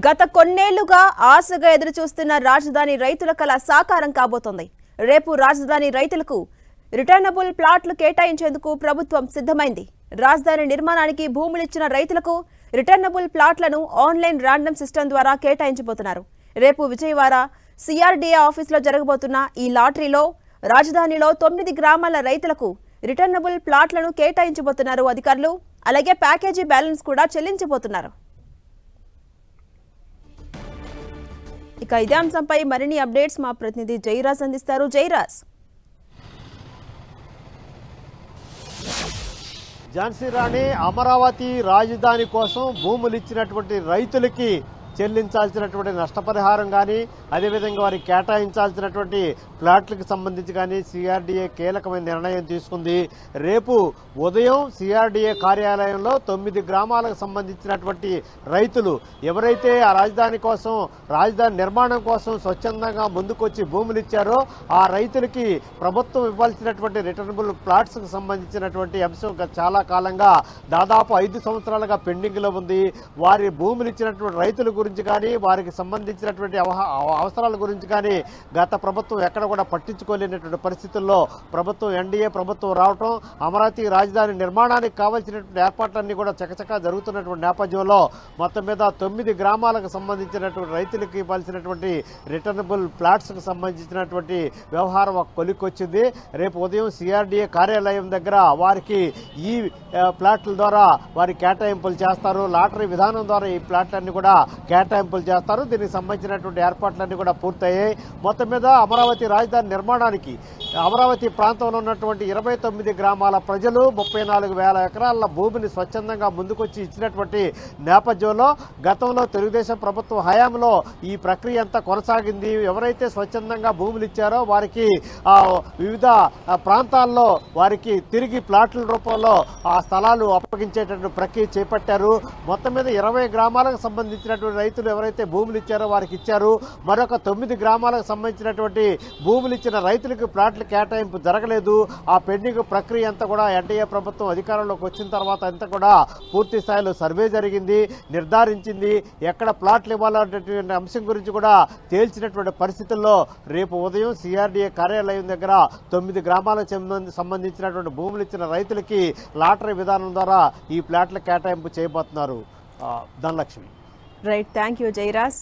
గత కొన్నేళ్లుగా ఆశగా ఎదురుచూస్తున్న రాజధాని రైతుల కల సాకారం కాబోతోంది. రేపు రాజధాని రైతులకు రిటర్నబుల్ ప్లాట్లు కేటాయించేందుకు ప్రభుత్వం సిద్ధమైంది. రాజధాని నిర్మాణానికి భూములిచ్చిన రైతులకు రిటర్నబుల్ ప్లాట్లను ఆన్లైన్ ర్యాండమ్ సిస్టమ్ ద్వారా కేటాయించబోతున్నారు. రేపు విజయవాడ సిఆర్డీఏ ఆఫీసులో జరగబోతున్న ఈ లాటరీలో రాజధానిలో 9 గ్రామాల రైతులకు రిటర్నబుల్ ప్లాట్లను కేటాయించబోతున్నారు అధికారులు. అలాగే ప్యాకేజీ బ్యాలెన్స్ కూడా చెల్లించబోతున్నారు. ఇక ఇదే అంశంపై మరిన్ని అప్డేట్స్ మా ప్రతినిధి జయరాజ్ అందిస్తారు. జయరాజ్, ఝాన్సీ రాణి, అమరావతి రాజధాని కోసం భూములు ఇచ్చినటువంటి రైతులకి చెల్లించాల్సినటువంటి నష్టపరిహారం కానీ, అదేవిధంగా వారికి కేటాయించాల్సినటువంటి ప్లాట్లకు సంబంధించి కానీ సిఆర్డీఏ కీలకమైన నిర్ణయం తీసుకుంది. రేపు ఉదయం సిఆర్డీఏ కార్యాలయంలో 9 గ్రామాలకు సంబంధించినటువంటి రైతులు ఎవరైతే ఆ రాజధాని కోసం, రాజధాని నిర్మాణం కోసం స్వచ్ఛందంగా ముందుకొచ్చి భూములు ఇచ్చారో ఆ రైతులకి ప్రభుత్వం ఇవ్వాల్సినటువంటి రిటర్నబుల్ ప్లాట్స్కు సంబంధించినటువంటి అంశం చాలా కాలంగా దాదాపు 5 సంవత్సరాలుగా పెండింగ్లో ఉంది. వారి భూములు ఇచ్చినటువంటి రైతుల గురించి కానీ, వారికి సంబంధించినటువంటి అవసరాల గురించి కానీ గత ప్రభుత్వం ఎక్కడ కూడా పట్టించుకోలేనటువంటి పరిస్థితుల్లో ప్రభుత్వం ఎన్డీఏ ప్రభుత్వం రావటం, అమరావతి రాజధాని నిర్మాణానికి కావాల్సినటువంటి ఏర్పాట్లన్నీ కూడా చకచకా జరుగుతున్నటువంటి నేపథ్యంలో మొత్తం మీద 9 గ్రామాలకు సంబంధించినటువంటి రైతులకు ఇవ్వాల్సినటువంటి రిటర్నబుల్ ప్లాట్స్కు సంబంధించినటువంటి వ్యవహారం ఒక కొలిక్కొచ్చింది. రేపు ఉదయం సిఆర్డీఏ కార్యాలయం దగ్గర వారికి ఈ ప్లాట్ల ద్వారా వారి కేటాయింపులు చేస్తారు. లాటరీ విధానం ద్వారా ఈ ప్లాట్లన్నీ కూడా కేటాయింపులు చేస్తారు. దీనికి సంబంధించినటువంటి ఏర్పాట్లన్నీ కూడా పూర్తయ్యాయి. మొత్తం మీద అమరావతి రాజధాని నిర్మాణానికి అమరావతి ప్రాంతంలో ఉన్నటువంటి 29 గ్రామాల ప్రజలు 34,000 ఎకరాల భూమిని స్వచ్ఛందంగా ముందుకొచ్చి ఇచ్చినటువంటి నేపథ్యంలో గతంలో తెలుగుదేశం ప్రభుత్వం హయాంలో ఈ ప్రక్రియ అంతా కొనసాగింది. ఎవరైతే స్వచ్ఛందంగా భూములు ఇచ్చారో వారికి వివిధ ప్రాంతాల్లో వారికి తిరిగి ప్లాట్ల రూపంలో ఆ స్థలాలు అప్పగించేటటువంటి ప్రక్రియ చేపట్టారు. మొత్తం మీద 20 గ్రామాలకు సంబంధించినటువంటి రైతులు ఎవరైతే భూములు ఇచ్చారో వారికి ఇచ్చారు. మరొక 9 గ్రామాలకు సంబంధించినటువంటి భూములు ఇచ్చిన రైతులకు ప్లాట్ల కేటాయింపు జరగలేదు. ఆ పెండింగ్ ప్రక్రియ అంతా కూడా ఎన్డీఏ ప్రభుత్వం అధికారంలోకి వచ్చిన తర్వాత అంతా కూడా పూర్తి స్థాయిలో సర్వే జరిగింది, నిర్ధారించింది. ఎక్కడ ప్లాట్లు ఇవ్వాలనేటువంటి అంశం గురించి కూడా తేల్చినటువంటి పరిస్థితుల్లో రేపు ఉదయం సిఆర్డీఏ కార్యాలయం దగ్గర 9 గ్రామాలకు సంబంధించినటువంటి భూములు ఇచ్చిన రైతులకి లాటరీ విధానం ద్వారా ఈ ప్లాట్ల కేటాయింపు చేయబోతున్నారు. Dhanalakshmi. Right, thank you Jayaraj.